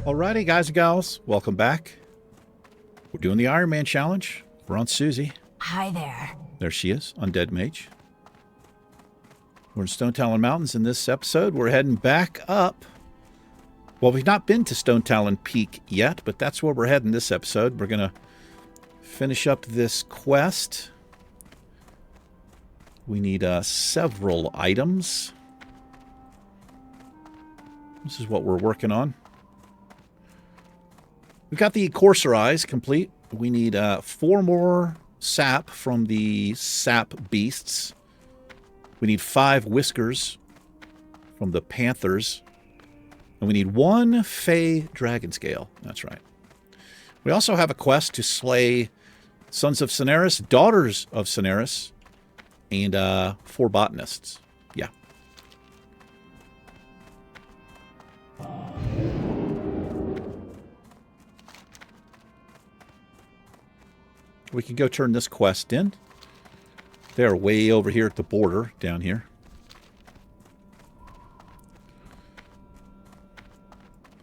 Alrighty, guys and gals, welcome back. We're doing the Ironman challenge. We're on Susie. Hi there. There she is, Undead Mage. We're in Stonetalon Mountains in this episode. We're heading back up. Well, we've not been to Stonetalon Peak yet, but that's where we're heading this episode. We're going to finish up this quest. We need several items. This is what we're working on. We've got the Courser Eyes complete. We need 4 more sap from the sap beasts. We need 5 whiskers from the panthers. And we need 1 Fey dragon scale. That's right. We also have a quest to slay Sons of Cineris, Daughters of Cineris, and 4 botanists. Yeah. We can go turn this quest in. They're way over here at the border, down here.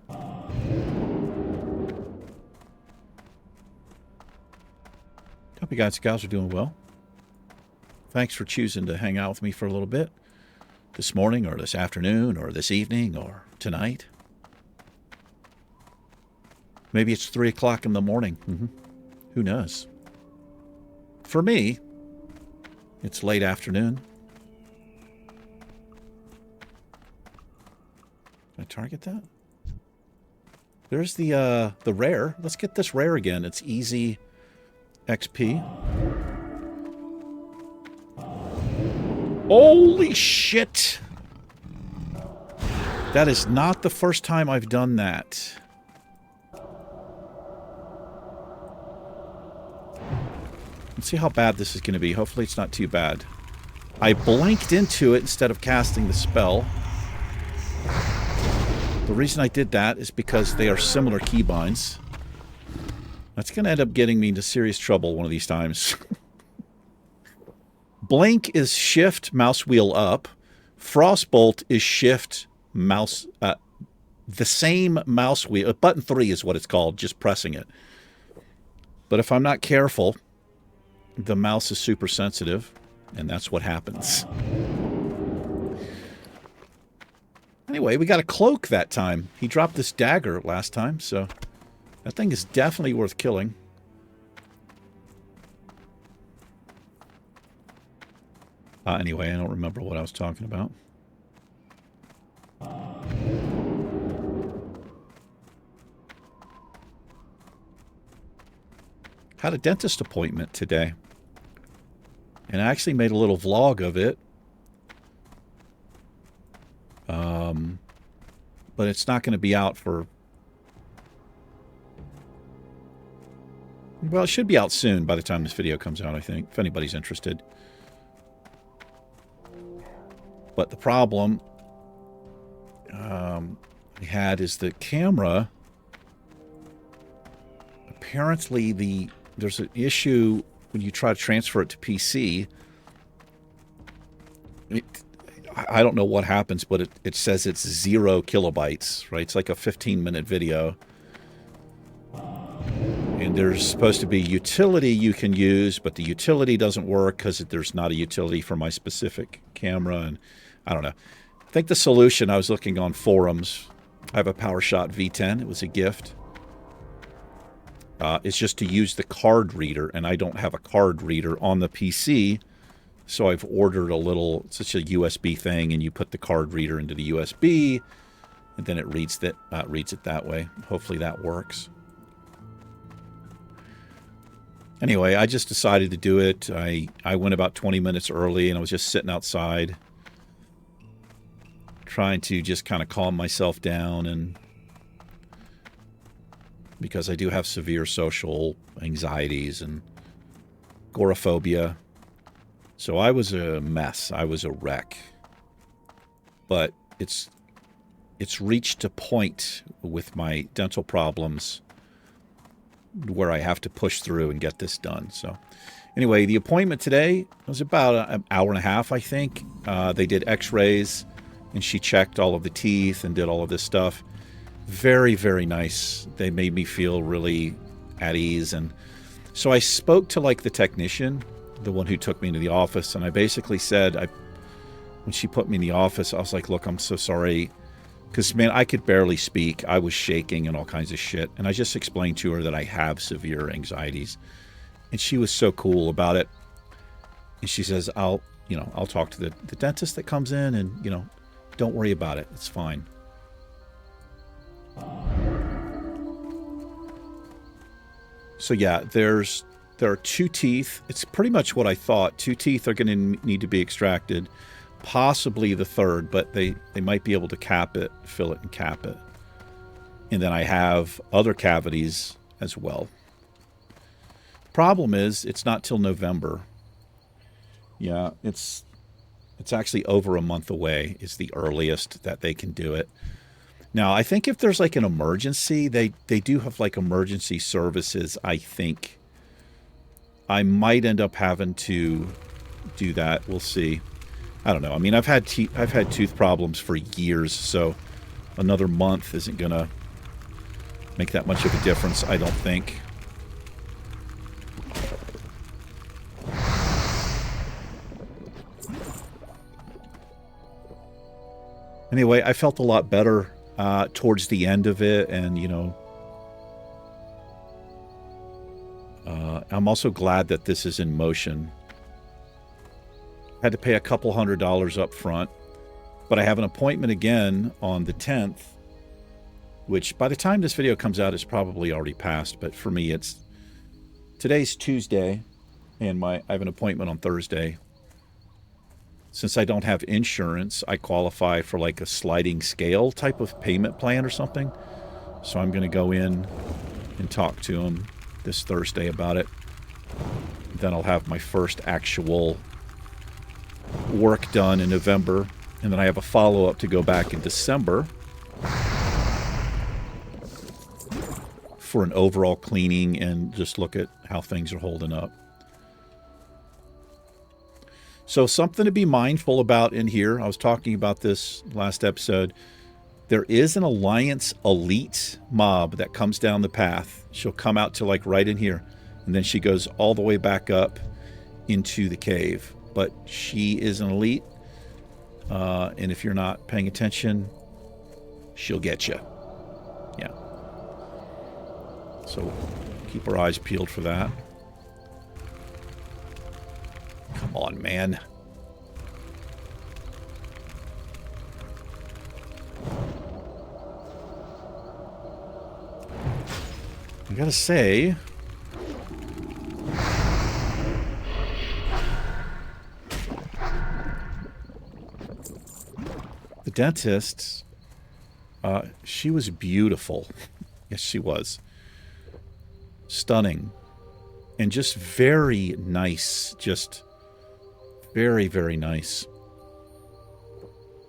Hope you guys and gals are doing well. Thanks for choosing to hang out with me for a little bit. This morning, or this afternoon, or this evening, or tonight. Maybe it's 3 o'clock in the morning. Who knows? For me, it's late afternoon. Can I target that? There's the rare. Let's get this rare again. It's easy XP. Holy shit! That is not the first time I've done that. Let's see how bad this is going to be. Hopefully it's not too bad. I blanked into it instead of casting the spell. The reason I did that is because they are similar keybinds. That's going to end up getting me into serious trouble one of these times. Blink is shift mouse wheel up. Frostbolt is shift mouse... the same mouse wheel... button 3 is what it's called, just pressing it. But if I'm not careful... the mouse is super sensitive, and that's what happens. Anyway, we got a cloak that time. He dropped this dagger last time, so that thing is definitely worth killing. Anyway, I don't remember what I was talking about. Had a dentist appointment today. And I actually made a little vlog of it. But it's not going to be out for... well, it should be out soon by the time this video comes out, I think, if anybody's interested. But the problem I had is the camera... apparently there's an issue when you try to transfer it to PC. I don't know what happens, but it says it's 0 kilobytes, right? It's like a 15-minute video. And there's supposed to be utility you can use, but the utility doesn't work because there's not a utility for my specific camera. And I don't know. I think the solution, I was looking on forums. I have a PowerShot V10. It was a gift. It's just to use the card reader, and I don't have a card reader on the PC, so I've ordered a little, it's such a USB thing, and you put the card reader into the USB, and then it reads it that way. Hopefully that works. Anyway, I just decided to do it. I went about 20 minutes early, and I was just sitting outside trying to just kind of calm myself down, and because I do have severe social anxieties and agoraphobia. So I was a mess. I was a wreck. But it's reached a point with my dental problems where I have to push through and get this done. So anyway, the appointment today was about an hour and a half, I think. They did x-rays, and she checked all of the teeth and did all of this stuff. Very, very nice. They made me feel really at ease. And so I spoke to like the technician, the one who took me into the office, and I basically said, when she put me in the office, I was like, look, I'm so sorry. Because, man, I could barely speak. I was shaking and all kinds of shit. And I just explained to her that I have severe anxieties. And she was so cool about it. And she says, I'll talk to the dentist that comes in, and, don't worry about it. It's fine. So, yeah, there are 2 teeth. It's pretty much what I thought. 2 teeth are going to need to be extracted. Possibly the third, but they might be able to cap it, fill it, and cap it. And then I have other cavities as well. Problem is, it's not till November. Yeah, it's actually over a month away is the earliest that they can do it. Now, I think if there's like an emergency, they do have like emergency services, I think. I might end up having to do that. We'll see. I don't know. I mean, I've had tooth problems for years, so another month isn't going to make that much of a difference, I don't think. Anyway, I felt a lot better towards the end of it, and, I'm also glad that this is in motion. Had to pay a couple $100 up front, but I have an appointment again on the 10th, which by the time this video comes out is probably already passed, but for me today's Tuesday, and I have an appointment on Thursday. Since I don't have insurance, I qualify for like a sliding scale type of payment plan or something, so I'm going to go in and talk to him this Thursday about it. Then I'll have my first actual work done in November, and then I have a follow-up to go back in December for an overall cleaning and just look at how things are holding up. So something to be mindful about in here. I was talking about this last episode. There is an Alliance Elite mob that comes down the path. She'll come out to like right in here, and then she goes all the way back up into the cave. But she is an elite, and if you're not paying attention, she'll get you. Yeah. So keep our eyes peeled for that. Come on, man. I gotta say, the dentist, she was beautiful. Yes, she was. Stunning. And just very nice. Just very, very nice.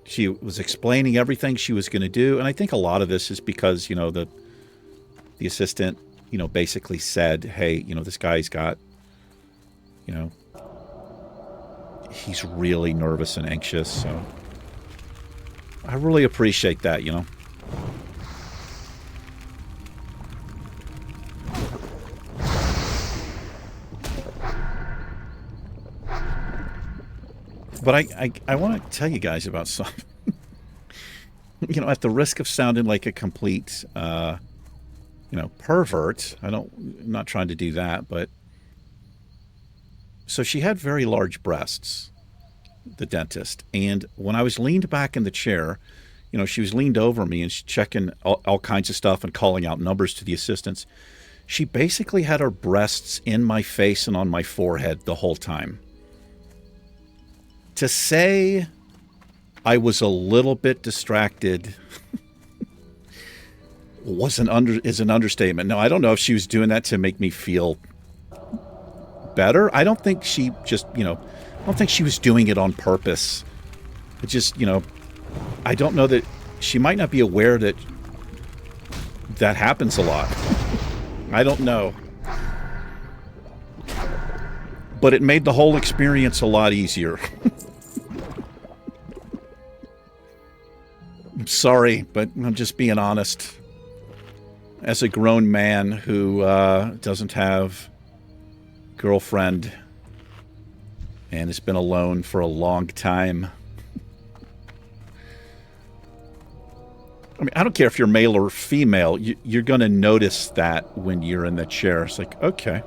She was explaining everything she was going to do. And I think a lot of this is because, the assistant, basically said, hey, this guy's got, he's really nervous and anxious. So I really appreciate that, But I want to tell you guys about something. At the risk of sounding like a complete, pervert, I'm not trying to do that, but so she had very large breasts, the dentist, and when I was leaned back in the chair, she was leaned over me and she's checking all kinds of stuff and calling out numbers to the assistants. She basically had her breasts in my face and on my forehead the whole time. To say I was a little bit distracted is an understatement. No, I don't know if she was doing that to make me feel better. I don't think she just, I don't think she was doing it on purpose. It just, I don't know that she might not be aware that that happens a lot. I don't know. But it made the whole experience a lot easier. I'm sorry, but I'm just being honest. As a grown man who doesn't have a girlfriend and has been alone for a long time. I mean, I don't care if you're male or female. You're going to notice that when you're in the chair. It's like, okay.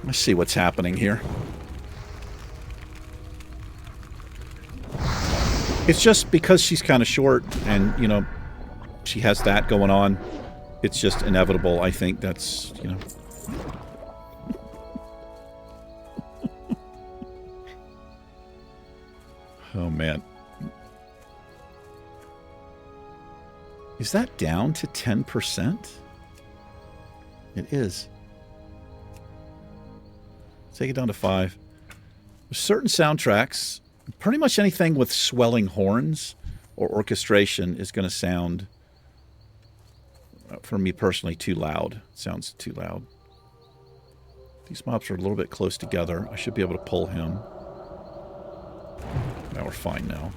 Let's see what's happening here. It's just because she's kind of short and, she has that going on. It's just inevitable. I think that's, Oh, man. Is that down to 10%? It is. Take it down to 5. There's certain soundtracks, pretty much anything with swelling horns or orchestration is going to sound, for me personally, too loud. It sounds too loud. These mobs are a little bit close together. I should be able to pull him. Now we're fine now.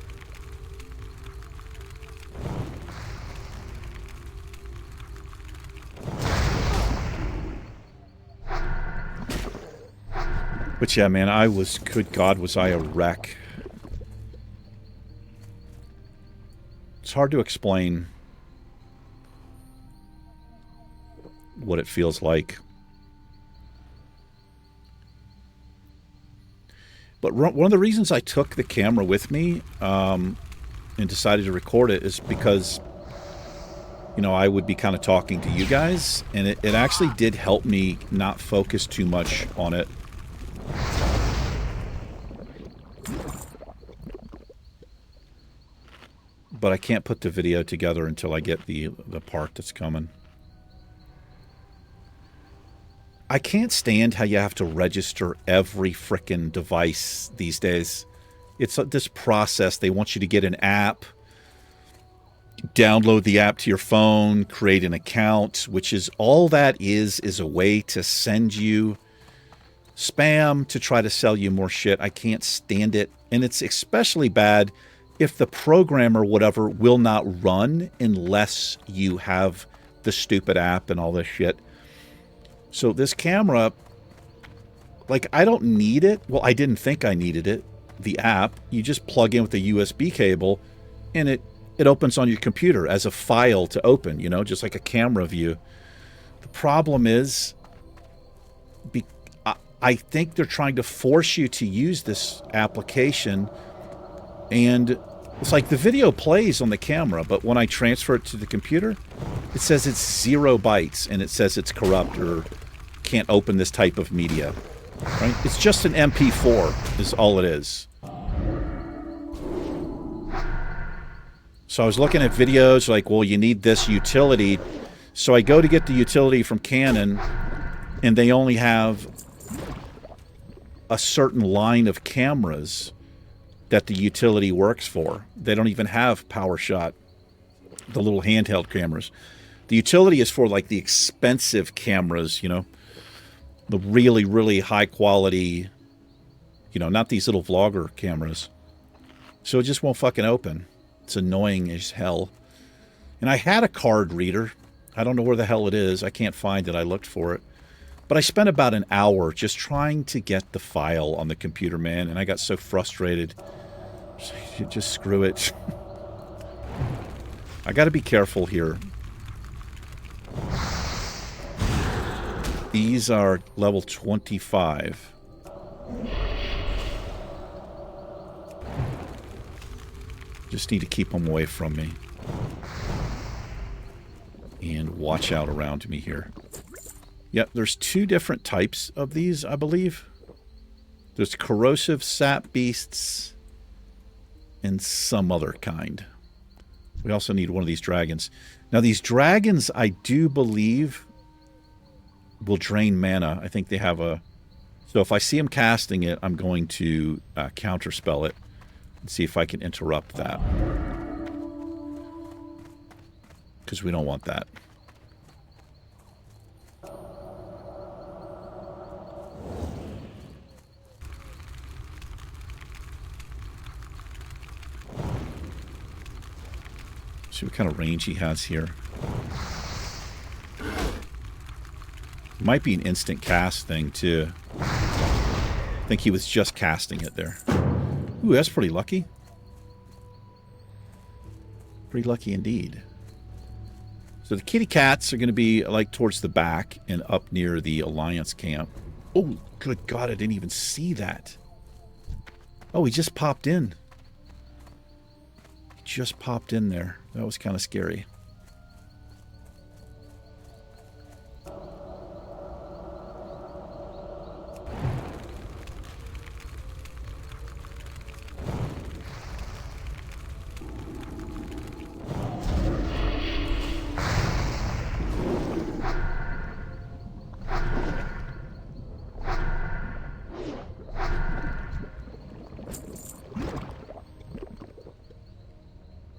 But yeah, man, good God, was I a wreck. It's hard to explain what it feels like. But one of the reasons I took the camera with me and decided to record it is because, I would be kind of talking to you guys, and it actually did help me not focus too much on it. But I can't put the video together until I get the part that's coming. I can't stand how you have to register every frickin' device these days. It's this process. They want you to get an app, download the app to your phone, create an account, which is all that is a way to send you spam to try to sell you more shit. I can't stand it. And it's especially bad if the program or whatever will not run unless you have the stupid app and all this shit. So this camera, like, I don't need it. Well, I didn't think I needed it. The app, you just plug in with a USB cable and it opens on your computer as a file to open, just like a camera view. The problem is, I think they're trying to force you to use this application, and it's like the video plays on the camera, but when I transfer it to the computer, it says it's 0 bytes, and it says it's corrupt or can't open this type of media. Right? It's just an MP4 is all it is. So I was looking at videos like, well, you need this utility. So I go to get the utility from Canon, and they only have a certain line of cameras that the utility works for. They don't even have PowerShot, the little handheld cameras. The utility is for like the expensive cameras, the really, really high quality, not these little vlogger cameras. So it just won't fucking open. It's annoying as hell. And I had a card reader. I don't know where the hell it is. I can't find it. I looked for it. But I spent about an hour just trying to get the file on the computer, man, and I got so frustrated. Just screw it. I got to be careful here. These are level 25. Just need to keep them away from me. And watch out around me here. Yep, there's 2 different types of these, I believe. There's corrosive sap beasts and some other kind. We also need one of these dragons. Now, these dragons, I do believe, will drain mana. I think they have a... So if I see them casting it, I'm going to counterspell it and see if I can interrupt that. Because we don't want that. See what kind of range he has here. Might be an instant cast thing, too. I think he was just casting it there. Ooh, that's pretty lucky. Pretty lucky indeed. So the kitty cats are going to be, like, towards the back and up near the Alliance camp. Oh, good God, I didn't even see that. Oh, he just popped in. He just popped in there. That was kind of scary.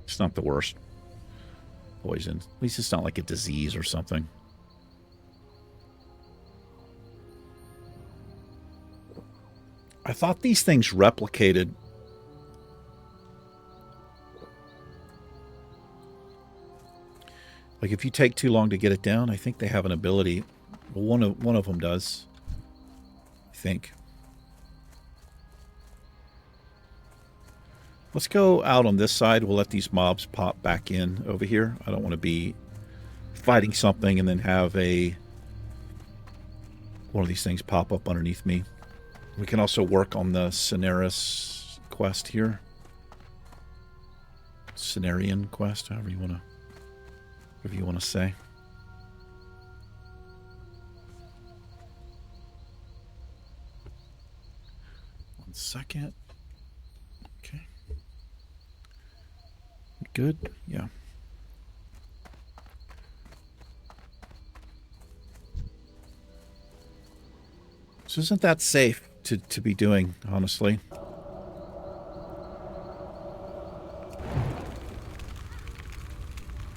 It's not the worst poison. At least it's not like a disease or something. I thought these things replicated. Like if you take too long to get it down, I think they have an ability. Well, one of them does. I think. Let's go out on this side. We'll let these mobs pop back in over here. I don't want to be fighting something and then have one of these things pop up underneath me. We can also work on the Cineris quest here. Cenarian quest, however you want to say. One second. Okay. Good? Yeah. So isn't that safe to be doing, honestly?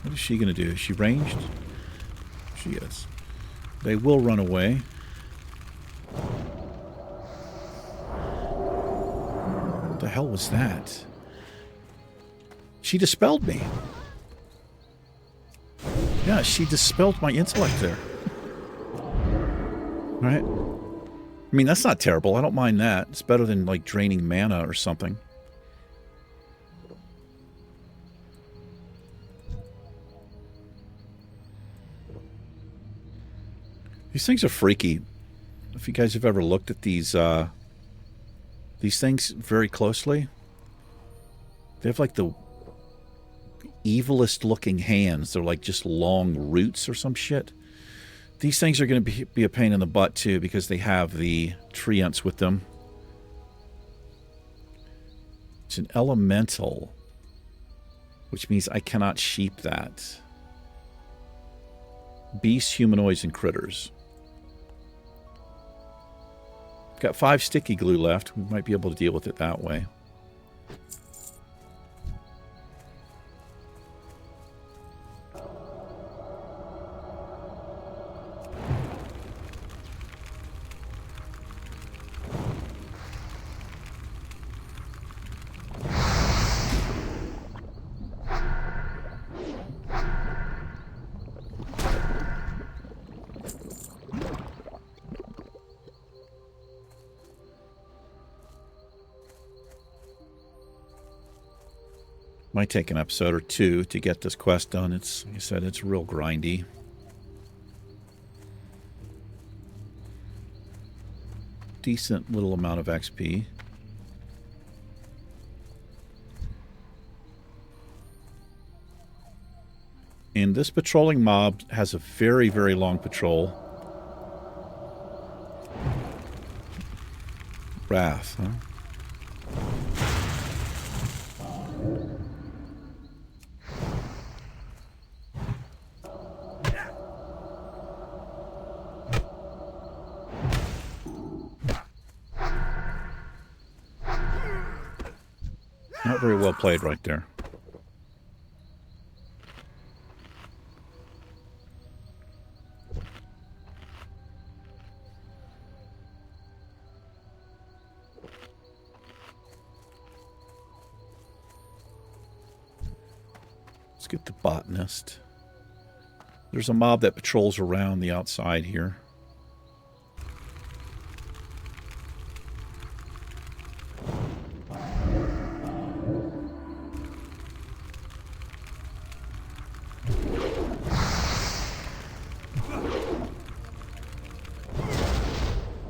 What is she going to do? Is she ranged? She is. They will run away. What the hell was that? She dispelled me. Yeah, she dispelled my intellect there. Right? I mean, that's not terrible. I don't mind that. It's better than, like, draining mana or something. These things are freaky. If you guys have ever looked at these things very closely, they have, like, the evilest looking hands. They're like just long roots or some shit. These things are going to be a pain in the butt too because they have the treants with them. It's an elemental, which means I cannot sheep that. Beasts, humanoids, and critters. Got 5 sticky glue left. We might be able to deal with it that way. Might take an episode or 2 to get this quest done. It's, like I said, it's real grindy. Decent little amount of XP. And this patrolling mob has a very, very long patrol. Wrath, huh? Not very well played right there. Let's get the botanist. There's a mob that patrols around the outside here.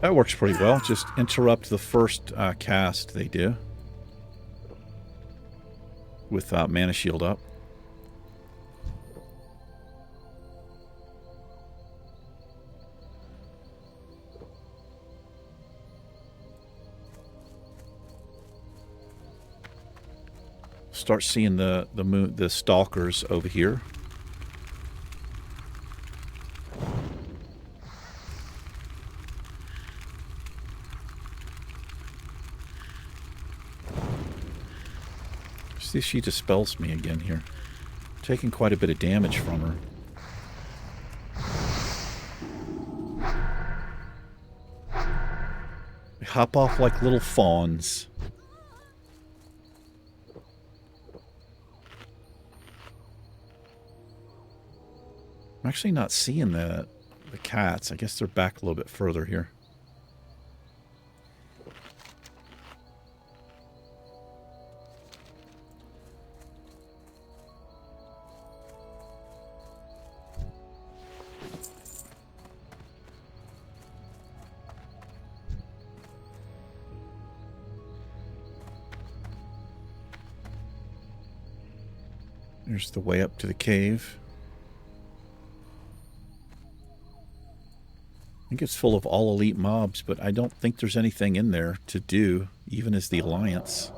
That works pretty well. Just interrupt the first cast they do with mana shield up. Start seeing the stalkers over here. See if she dispels me again here. Taking quite a bit of damage from her. They hop off like little fawns. I'm actually not seeing the cats. I guess they're back a little bit further here. There's the way up to the cave. I think it's full of all elite mobs, but I don't think there's anything in there to do, even as the Alliance.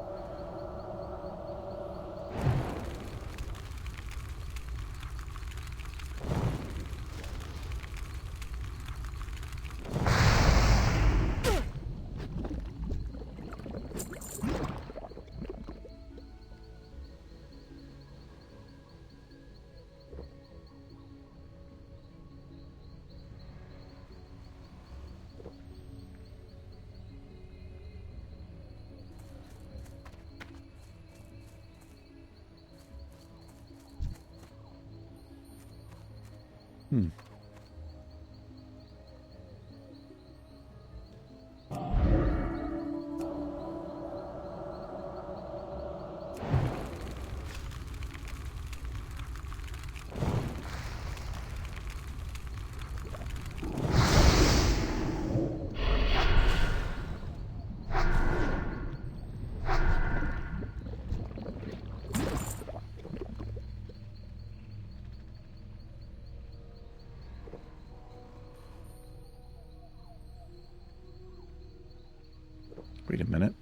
Wait a minute.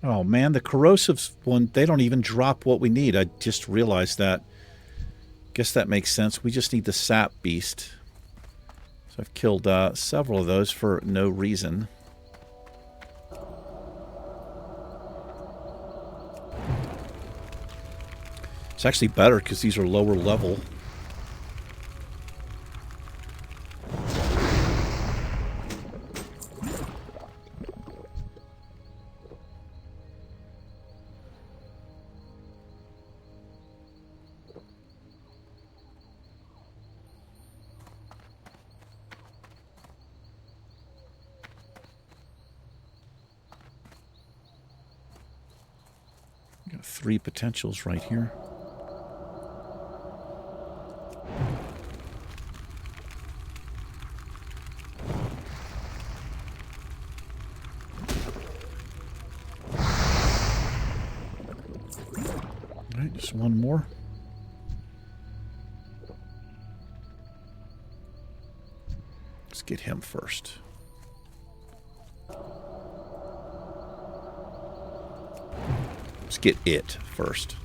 Oh man, the corrosive one, they don't even drop what we need. I just realized that. Guess that makes sense. We just need the sap beast. So I've killed several of those for no reason. It's actually better because these are lower level. Got 3 potentials right here. All right, just one more. Let's get him first. Let's get it first.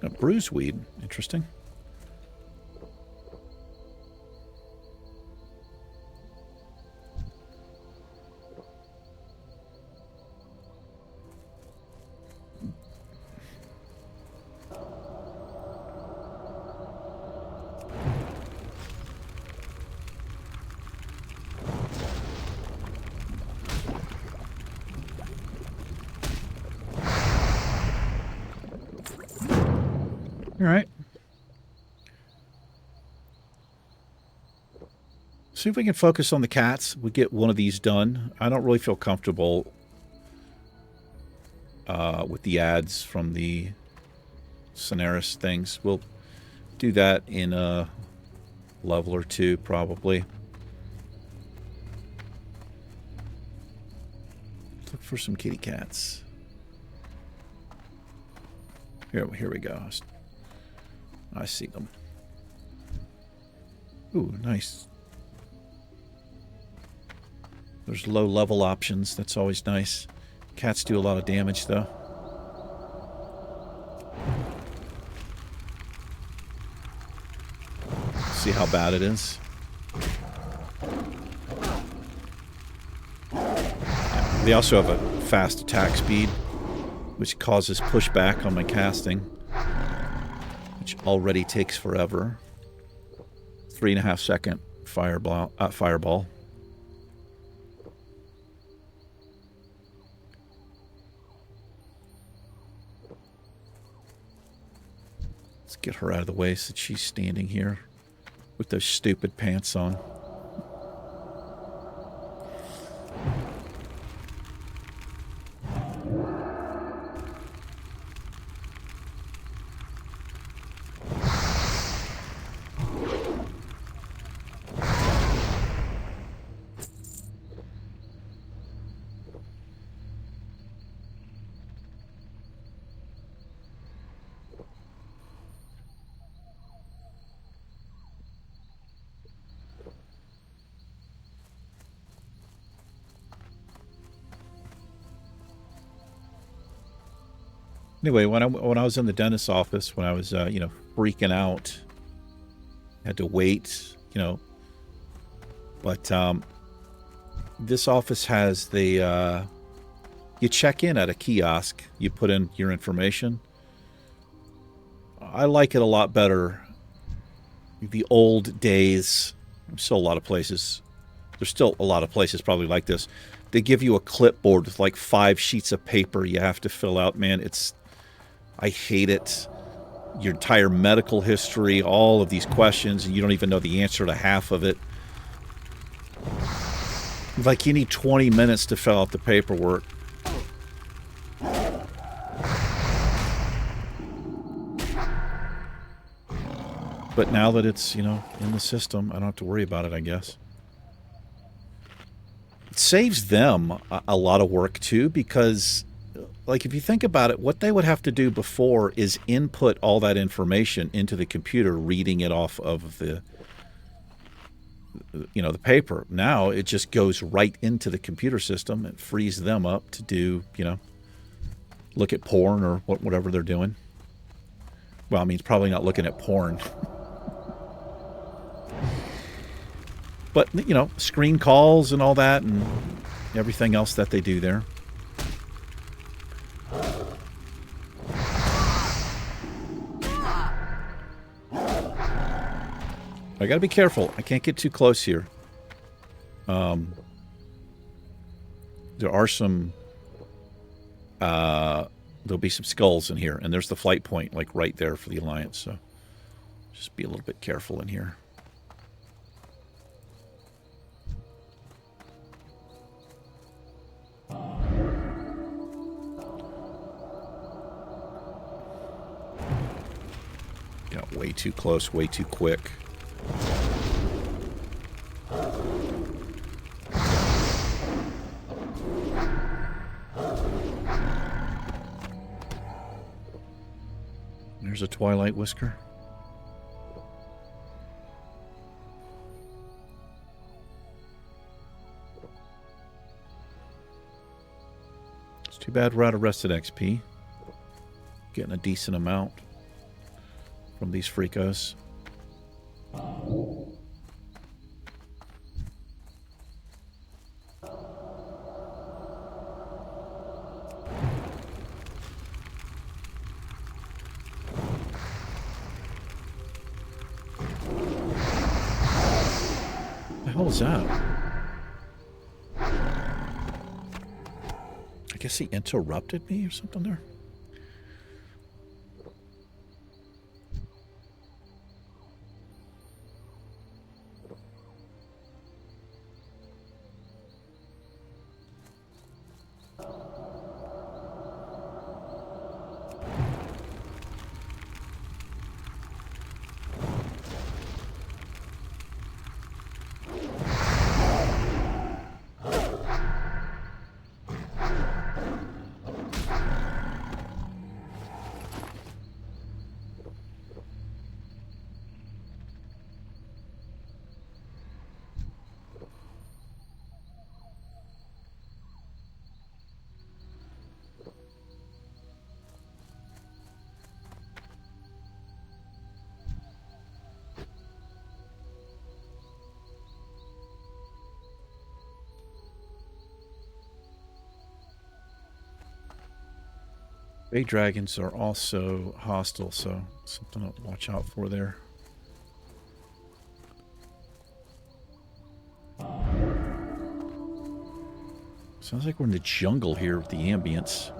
A bruiseweed. Interesting. All right. See if we can focus on the cats. We get one of these done. I don't really feel comfortable with the ads from the Sonaris things. We'll do that in a level or two, probably. Look for some kitty cats. Here we go. I see them. Ooh, nice. There's low-level options. That's always nice. Cats do a lot of damage, though. See how bad it is. They also have a fast attack speed, which causes pushback on my casting, which already takes forever. 3.5 second fireball. Let's get her out of the way since she's standing here with those stupid pants on. Anyway, when I was in the dentist's office, when I was freaking out, had to wait, but this office has the you check in at a kiosk, you put in your information. I like it a lot better. The old days, there's still a lot of places probably like this. They give you a clipboard with like 5 sheets of paper you have to fill out. Man, I hate it. Your entire medical history, all of these questions, and you don't even know the answer to half of it. Like, you need 20 minutes to fill out the paperwork. But now that it's, in the system, I don't have to worry about it, I guess. It saves them a lot of work, too, because... like, if you think about it, what they would have to do before is input all that information into the computer, reading it off of the paper. Now it just goes right into the computer system. It frees them up to do, look at porn or whatever they're doing. Well, I mean, it's probably not looking at porn. But, screen calls and all that and everything else that they do there. I gotta be careful. I can't get too close here. There are some... there'll be some skulls in here. And there's the flight point, like, right there for the Alliance. So, just be a little bit careful in here. Got way too close, way too quick. There's a Twilight Whisker. It's too bad we're out of rested XP. Getting a decent amount from these freakos. What the hell is that? I guess he interrupted me or something there. Redragons are also hostile, so something to watch out for there. Sounds like we're in the jungle here with the ambience.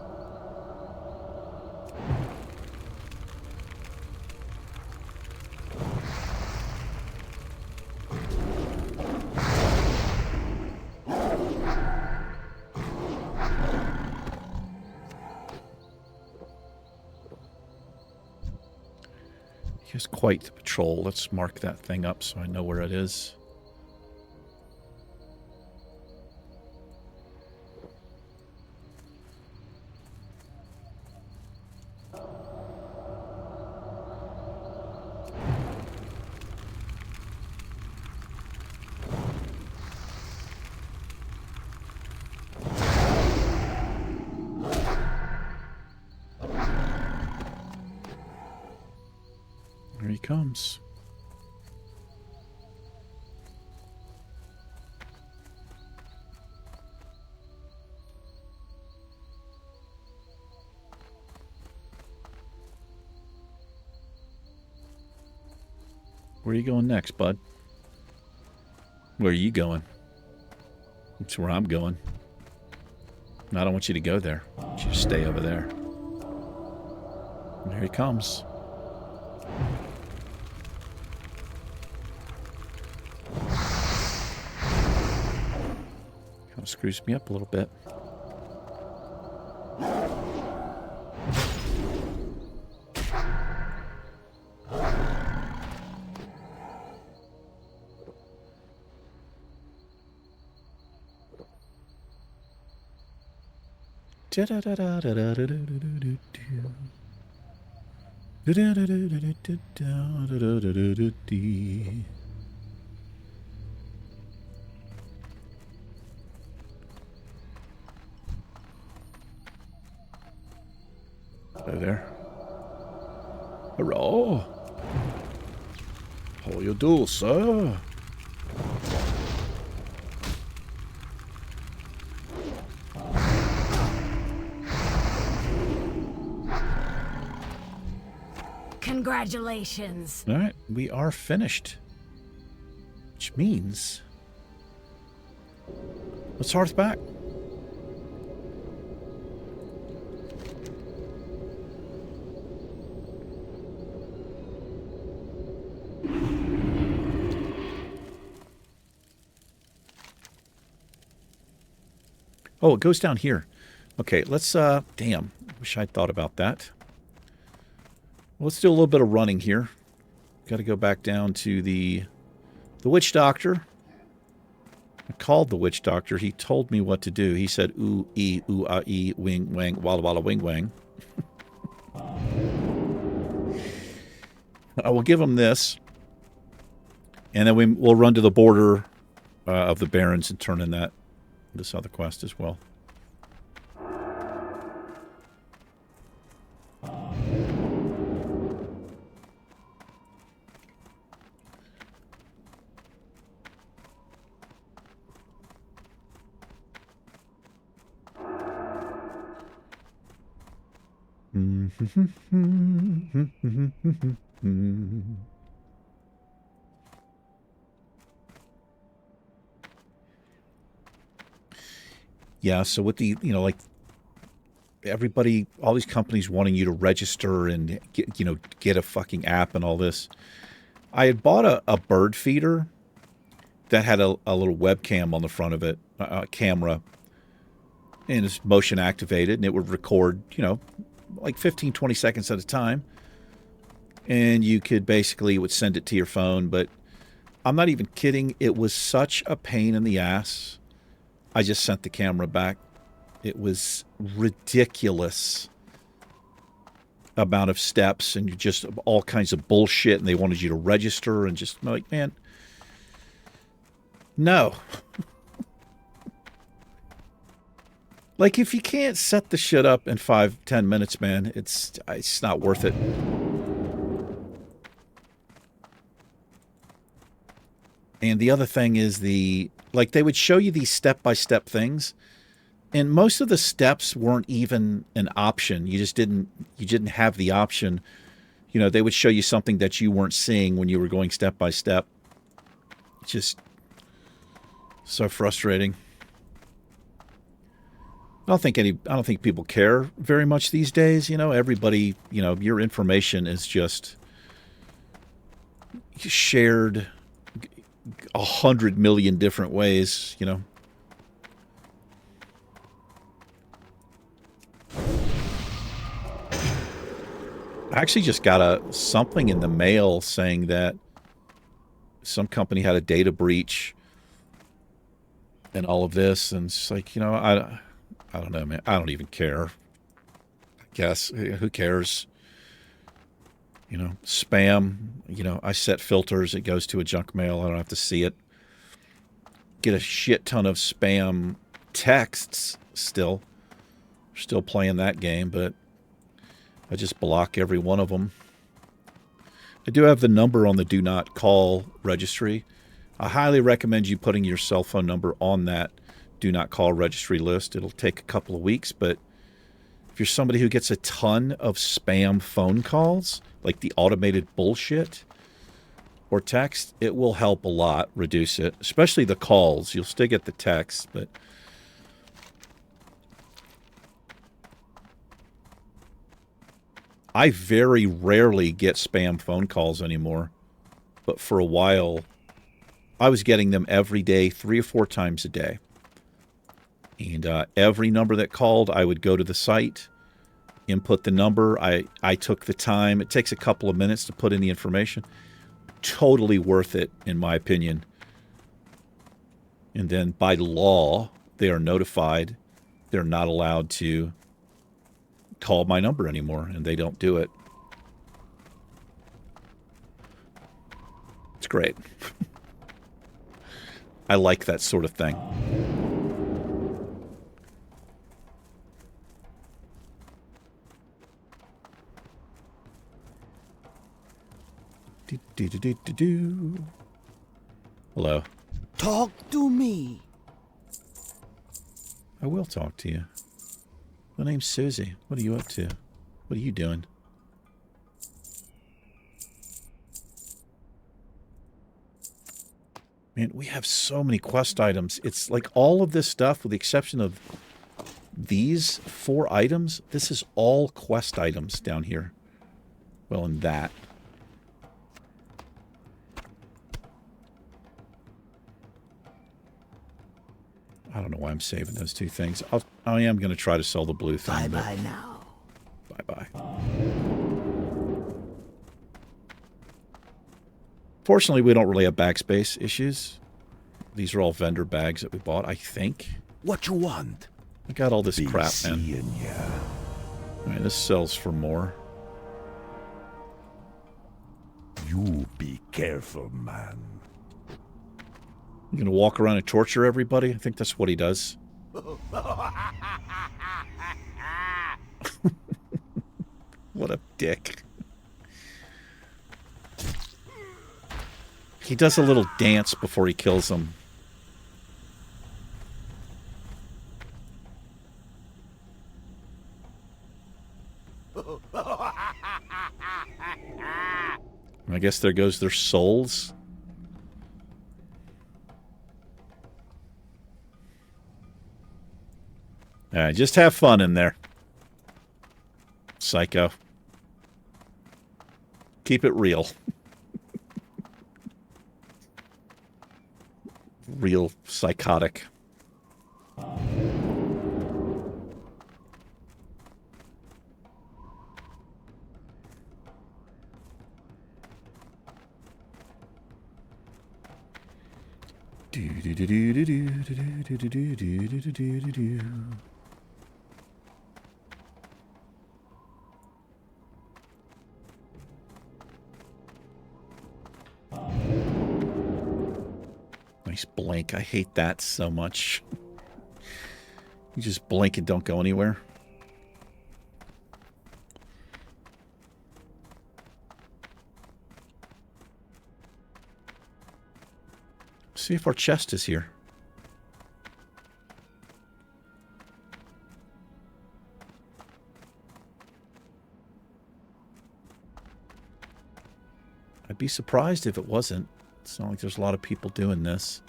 Here's quite the patrol. Let's mark that thing up so I know where it is. Comes. Where are you going next, bud? Where are you going? That's where I'm going. I don't want you to go there. I want you to stay over there. And here he comes. Kind of screws me up a little bit. Hello there. Hurrah! How you do, sir? Congratulations. All right, we are finished. Which means... let's hearth back. Oh, it goes down here. Okay, let's, damn, wish I'd thought about that. Well, let's do a little bit of running here. Got to go back down to the witch doctor. I called the witch doctor. He told me what to do. He said, ooh, ah, ee, wing, wang, walla, walla, wing, wang. I will give them this. And then we'll run to the border of the Barrens and turn in this other quest as well. Yeah, so with the, like everybody, all these companies wanting you to register and get a fucking app and all this. I had bought a bird feeder that had a little webcam on the front of it, a camera, and it's motion activated, and it would record, like 15, 20 seconds at a time. And you could basically, it would send it to your phone, but I'm not even kidding. It was such a pain in the ass. I just sent the camera back. It was ridiculous amount of steps and just all kinds of bullshit, and they wanted you to register and just like, man, no. Like, if you can't set the shit up in 5-10 minutes, man, it's not worth it. And the other thing is they would show you these step-by-step things, and most of the steps weren't even an option. You didn't have the option. They would show you something that you weren't seeing when you were going step by step. Just so frustrating. I don't think people care very much these days. Everybody, your information is just shared 100 million different ways, I actually just got something in the mail saying that some company had a data breach and all of this, and it's like, I don't know, man. I don't even care. I guess, who cares? Spam, I set filters. It goes to a junk mail. I don't have to see it. Get a shit ton of spam texts still. Still playing that game, but I just block every one of them. I do have the number on the do not call registry. I highly recommend you putting your cell phone number on that do not call registry list. It'll take a couple of weeks, but if you're somebody who gets a ton of spam phone calls, like the automated bullshit or text, it will help a lot reduce it, especially the calls. You'll still get the text, but I very rarely get spam phone calls anymore. But for a while, I was getting them every day, 3 or 4 times a day. And every number that called, I would go to the site, input the number. I took the time. It takes a couple of minutes to put in the information. Totally worth it, in my opinion. And then by law, they are notified. They're not allowed to call my number anymore, and they don't do it. It's great. I like that sort of thing. Hello. Talk to me. I will talk to you. My name's Susie. What are you up to? What are you doing? Man, we have so many quest items. It's like all of this stuff, with the exception of these 4 items, this is all quest items down here. Well, and that. I don't know why I'm saving those 2 things. I am going to try to sell the blue thing. Bye-bye now. Bye-bye. Fortunately, we don't really have backspace issues. These are all vendor bags that we bought, I think. What you want? I got all this crap, man. Ya. All right, this sells for more. You be careful, man. You gonna walk around and torture everybody? I think that's what he does. What a dick. He does a little dance before he kills him. I guess there goes their souls. Alright, just have fun in there. Psycho. Keep it real. Real psychotic. Nice blink. I hate that so much. You just blink and don't go anywhere. See if our chest is here. I'd be surprised if it wasn't. It's not like there's a lot of people doing this.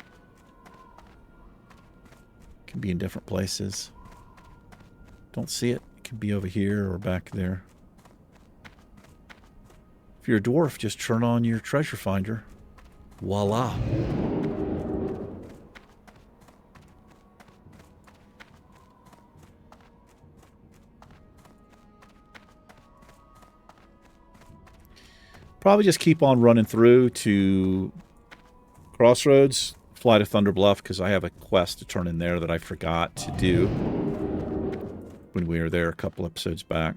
It can be in different places. Don't see it. It can be over here or back there. If you're a dwarf, just turn on your treasure finder. Voila. Probably just keep on running through to Crossroads, fly to Thunder Bluff, because I have a quest to turn in there that I forgot to do when we were there a couple episodes back.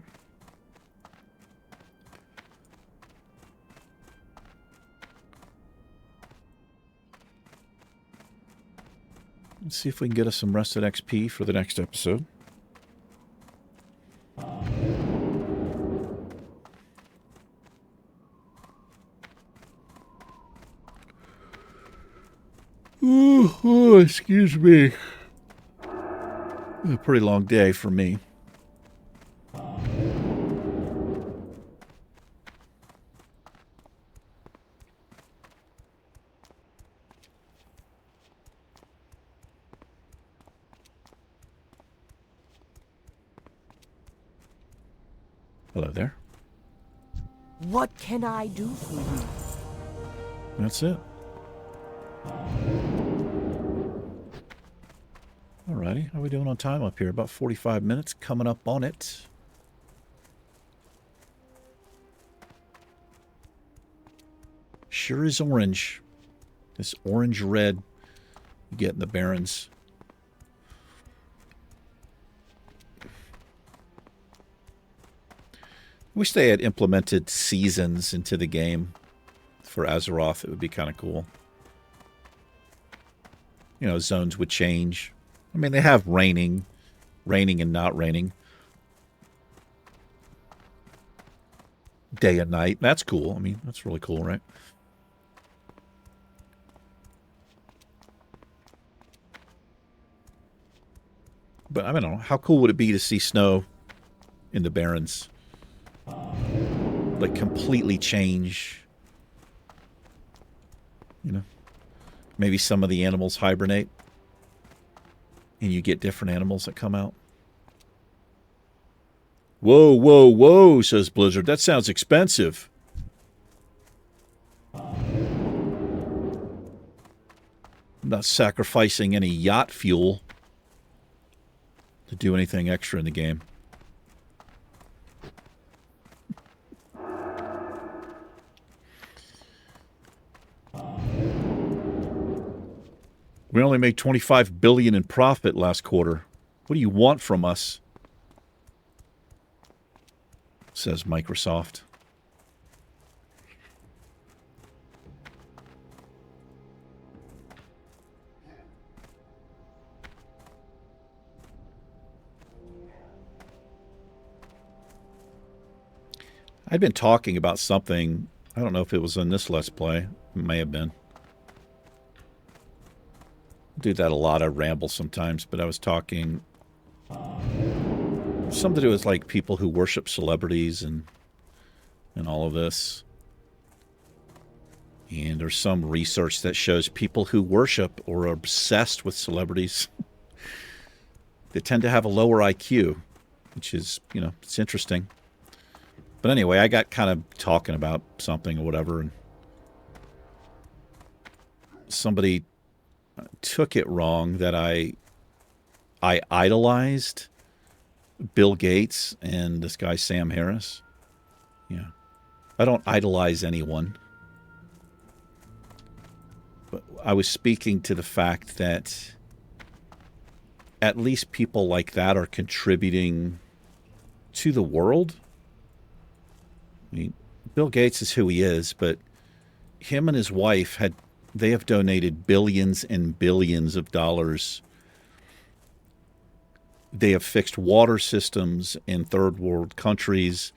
Let's see if we can get us some rested XP for the next episode. Oh, excuse me. A pretty long day for me. Hello there. What can I do for you? That's it. Alrighty, how are we doing on time up here? About 45 minutes, coming up on it. Sure is orange. This orange-red you get in the Barrens. Wish they had implemented seasons into the game for Azeroth. It would be kind of cool. You know, zones would change. I mean, they have raining and not raining. Day and night. That's cool. I mean, that's really cool, right? But I don't know. How cool would it be to see snow in the Barrens? Like, completely change. You know? Maybe some of the animals hibernate. And you get different animals that come out. Whoa, whoa, whoa, says Blizzard. That sounds expensive. I'm not sacrificing any yacht fuel to do anything extra in the game. We only made $25 billion in profit last quarter. What do you want from us? Says Microsoft. I'd been talking about something. I don't know if it was in this Let's Play. It may have been. I do that a lot. I ramble sometimes, but I was talking something to do with like people who worship celebrities and all of this. And there's some research that shows people who worship or are obsessed with celebrities, they tend to have a lower IQ, which is, you know, it's interesting. But anyway, I got kind of talking about something or whatever, and somebody took it wrong that I idolized Bill Gates and this guy Sam Harris. Yeah. I don't idolize anyone. But I was speaking to the fact that at least people like that are contributing to the world. I mean, Bill Gates is who he is, but him and his wife they have donated billions and billions of dollars. They have fixed water systems in third world countries,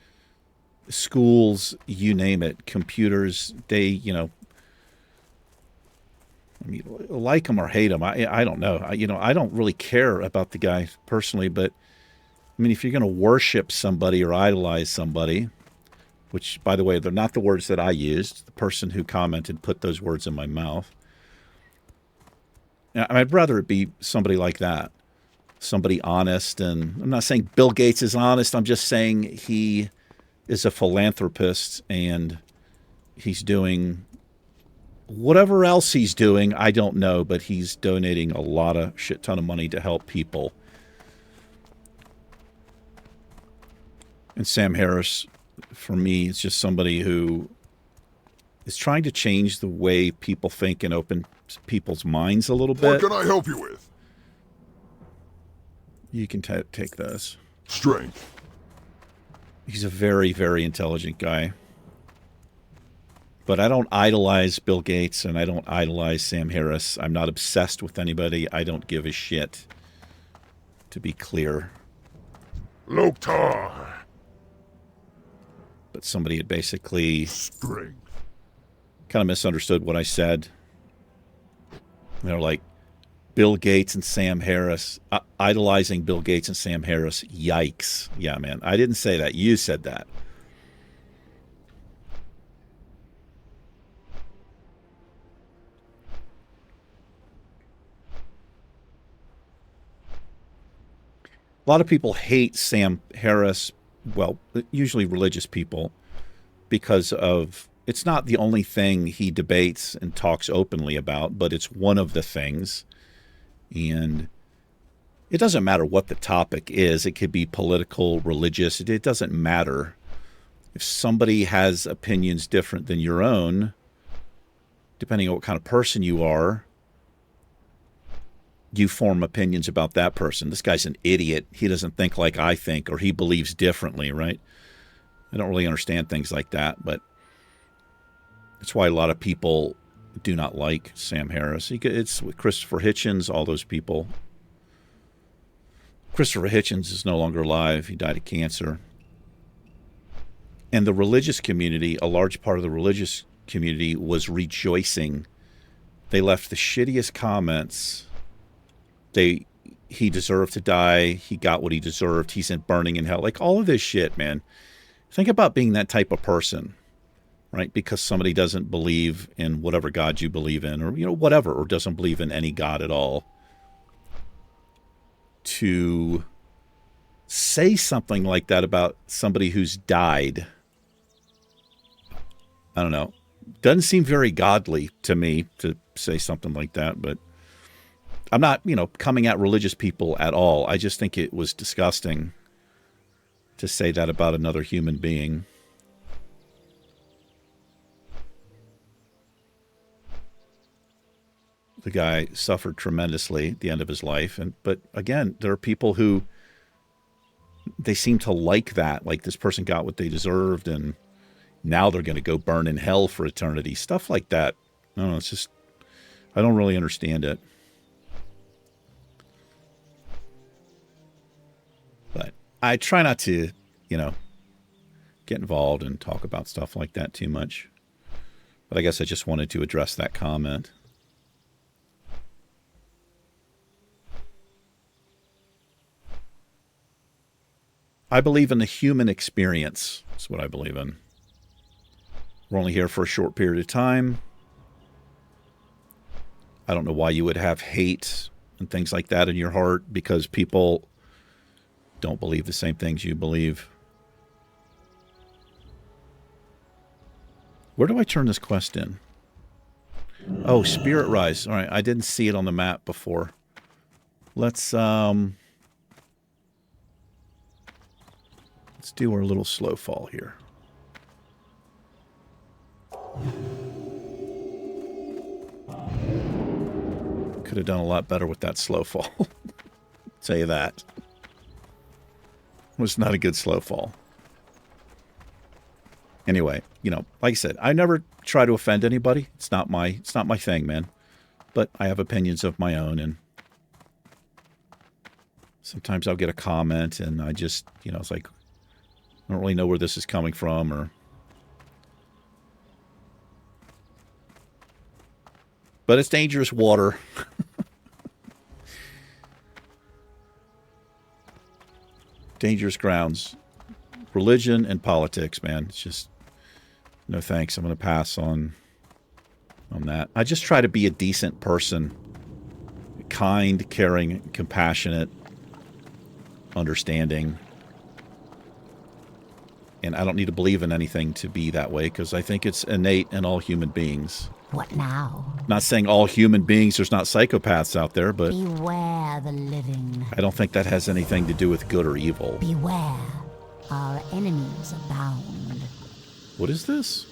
schools, you name it, computers. They, you know, I mean, like him or hate him, I don't know. I don't really care about the guy personally, but I mean, if you're going to worship somebody or idolize somebody, which, by the way, they're not the words that I used. The person who commented put those words in my mouth. I'd rather it be somebody like that, somebody honest. And I'm not saying Bill Gates is honest. I'm just saying he is a philanthropist and he's doing whatever else he's doing. I don't know, but he's donating a lot of shit ton of money to help people. And Sam Harris, for me, is just somebody who is trying to change the way people think and open people's minds a little bit. What can I help you with? You can take this. Strength. He's a very, very intelligent guy. But I don't idolize Bill Gates and I don't idolize Sam Harris. I'm not obsessed with anybody. I don't give a shit, to be clear. Loktar. But somebody had basically Strength. kind of misunderstood what I said. They're like, Bill Gates and Sam Harris, idolizing Bill Gates and Sam Harris. Yikes. Yeah, man. I didn't say that. You said that. A lot of people hate Sam Harris, well, usually religious people, because of, it's not the only thing he debates and talks openly about, but it's one of the things. And it doesn't matter what the topic is. It could be political, religious. It doesn't matter. If somebody has opinions different than your own, depending on what kind of person you are, you form opinions about that person. This guy's an idiot. He doesn't think like I think, or he believes differently, right? I don't really understand things like that, but that's why a lot of people do not like Sam Harris. It's with Christopher Hitchens, all those people. Christopher Hitchens is no longer alive. He died of cancer. And the religious community, a large part of the religious community was rejoicing. They left the shittiest comments. He deserved to die. He got what he deserved. He's burning in hell. Like all of this shit, man. Think about being that type of person, right? Because somebody doesn't believe in whatever God you believe in, or, you know, whatever, or doesn't believe in any God at all. To say something like that about somebody who's died, I don't know. Doesn't seem very godly to me to say something like that, but I'm not, you know, coming at religious people at all. I just think it was disgusting to say that about another human being. The guy suffered tremendously at the end of his life. But again, there are people who, they seem to like that. Like this person got what they deserved and now they're going to go burn in hell for eternity. Stuff like that. I don't know. It's just, I don't really understand it. But I try not to, you know, get involved and talk about stuff like that too much. But I guess I just wanted to address that comment. I believe in the human experience. That's what I believe in. We're only here for a short period of time. I don't know why you would have hate and things like that in your heart because people don't believe the same things you believe. Where do I turn this quest in? Oh, Spirit Rise. All right, I didn't see it on the map before. Let's do our little slow fall here. Could have done a lot better with that slow fall. Tell you that. It was not a good slow fall. Anyway, you know, like I said, I never try to offend anybody. It's not my thing, man. But I have opinions of my own, and sometimes I'll get a comment and I just, you know, it's like, I don't really know where this is coming from, or but it's dangerous water. Dangerous grounds. Religion and politics, man. It's just no thanks. I'm going to pass on that. I just try to be a decent person. Kind, caring, compassionate, understanding. And I don't need to believe in anything to be that way, because I think it's innate in all human beings. What now? Not saying all human beings, there's not psychopaths out there, but Beware the living. I don't think that has anything to do with good or evil. Beware. Our enemies abound. What is this?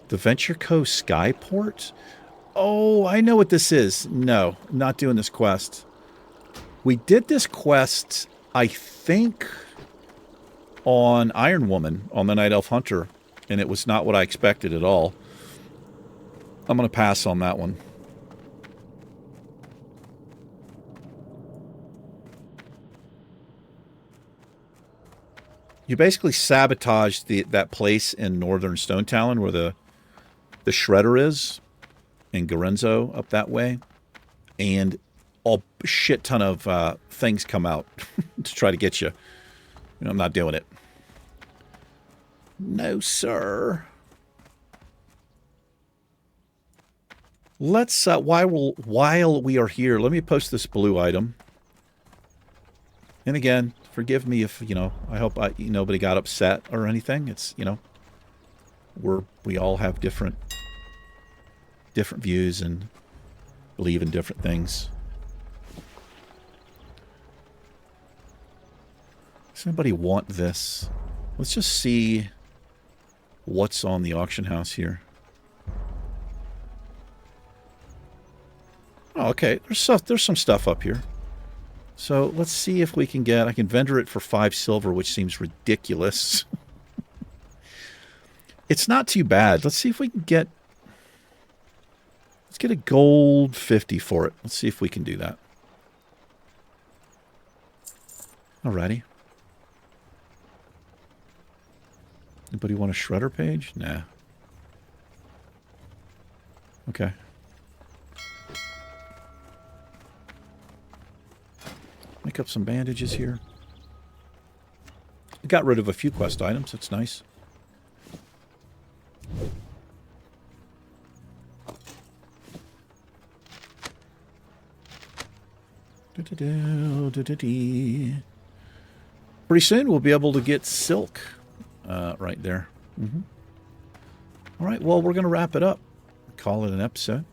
The Venture Co. Skyport? Oh, I know what this is. No, not doing this quest. We did this quest, I think, on Iron Woman, on the Night Elf Hunter, and it was not what I expected at all. I'm going to pass on that one. You basically sabotaged that place in northern Stonetalon where the Shredder is, in Gorenzo up that way, and a shit ton of things come out to try to get you. I'm not doing it. No, sir. Let's, while we are here, let me post this blue item. And again, forgive me if, you know, I hope nobody got upset or anything. It's, you know, we all have different views and believe in different things. Does anybody want this? Let's just see what's on the auction house here. Oh, okay. There's some stuff up here. So let's see if we can get... I can vendor it for 5 silver, which seems ridiculous. It's not too bad. Let's see if we can get... Let's get a gold 50 for it. Let's see if we can do that. Alrighty. Anybody want a shredder page? Nah. Okay. Make up some bandages here. I got rid of a few quest items. That's nice. Pretty soon we'll be able to get silk right there. All right, well, we're going to wrap it up. Call it an episode.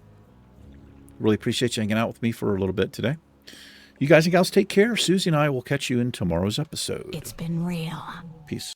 Really appreciate you hanging out with me for a little bit today. You guys and gals take care. Susie and I will catch you in tomorrow's episode. It's been real. Peace.